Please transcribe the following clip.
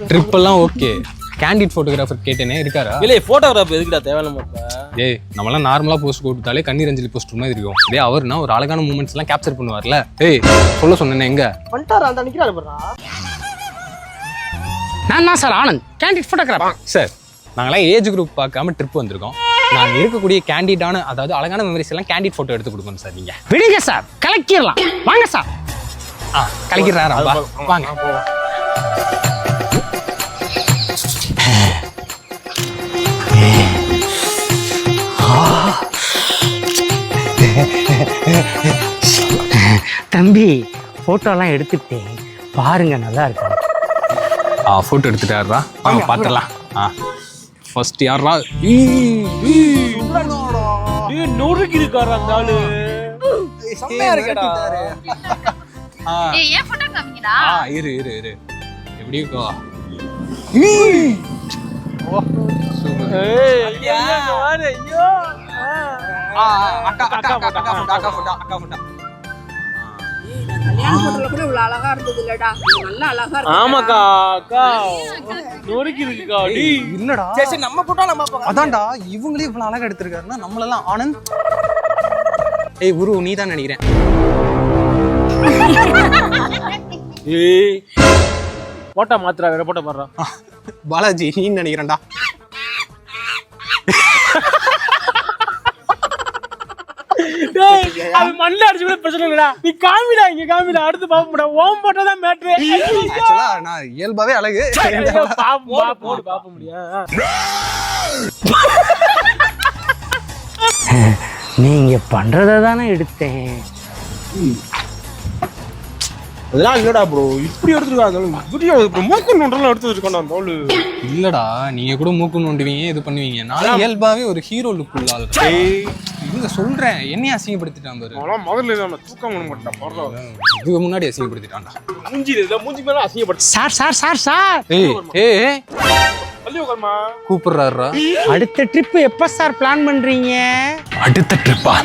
Trip எல்லாம் okay. Candid photographer கேட்டேனே இருக்காரா? இல்ல போட்டோகிராஃபர் எதுக்குடா தேவையில்லாம ஏய் நம்மலாம் நார்மலா போஸ்ட் கொடுத்தாலே கண்ணீர் அஞ்சலி போஸ்ட் மாதிரி இருக்கும். இதே அவர்னா ஒரு அழகான மூமெண்ட்ஸ் எல்லாம் கேப்சர் பண்ணுவார்ல. ஏய் சொல்ல சொன்னேனே எங்க வந்துட்டாரா? அந்த நிக்கிறாரு பாருடா. நான் தான் sir Anand, candid photographer. Sir நாங்களாம் ஏஜ் குரூப் பார்க்காம ட்ரிப் வந்திருக்கோம். நாங்க இருக்கக்கூடிய கேண்டிடான அதாவது அழகான மெமரிஸ் எல்லாம் கேண்டிட் போட்டோ எடுத்து கொடுக்கணும் சார். நீங்க விடுங்க சார், கலக்கிடலாம். வாங்க சார். கலக்கிறாரா? வாங்க. தம்பி போட்டோலாம் எடுத்துட்டேன் பாருங்க, நல்லா இருக்கு. போட்டோ எடுத்துட்டாரா? வாங்க பாத்துடலாம். ஃபர்ஸ்ட் யாரா? நொறுக்கி இருக்காரு அந்த ஆளு. செம்மையா இருக்கடா. ஏன் போட்டோ காமிங்கடா? இரு எப்படி இருக்கோ? அதான்டா இவங்களே இவ்வளவு அழகா எடுத்திருக்காருன்னா நம்மளெல்லாம் ஆனந்த். ஏய் குரு நீ தான் நினைக்கிறேன். போட்டோ மாத்திரா, வேற போட்டோ பாடுறா. பாலாஜி நீ நினைக்கிறேன்டா. அது மண்ணில் அடிச்சு கூட பிரச்சனை இல்லடா. நீ காமிடா, இங்க காமிடா, அடுத்து பாப்ப முடியாது. ஓம் போட்டோ தான் மேட்ரு. ஆக்சுவலா நான் இயல்பாவே அழகு. போடு பாப்ப முடியாது. நீங்க பண்றத தானே எடுத்தேன். அதெல்லாம் இல்லடா ப்ரோ, இப்படி எடுத்துருக்காங்க. வீடியோ மூக்கு நோண்டெல்லாம் எடுத்து வச்சுக்கோண்டா அந்த ஆளு. இல்லடா நீங்க கூட மூக்கு நோண்டுவீங்க, இது பண்ணுவீங்க. நான் இயல்பாவே ஒரு ஹீரோ லுக் உள்ள ஆளு. இவங்க சொல்றேன் என்னைய அசிங்கப்படுத்திட்டான் பாரு. அவன் முதல்ல நான் தூக்கம் பண்ண மாட்டேன் பாடுறா. இதுக்கு முன்னாடி அசிங்கப்படுத்திட்டான்டா. மூஞ்சி மேல அசிங்கப்படுத்த. சார் சார் சார் சார் ஏய் பள்ளி உட்காருமா கூப்பிடுறாருடா. அடுத்த ட்ரிப் எப்ப சார் பிளான் பண்றீங்க? அடுத்த ட்ரிப்பா?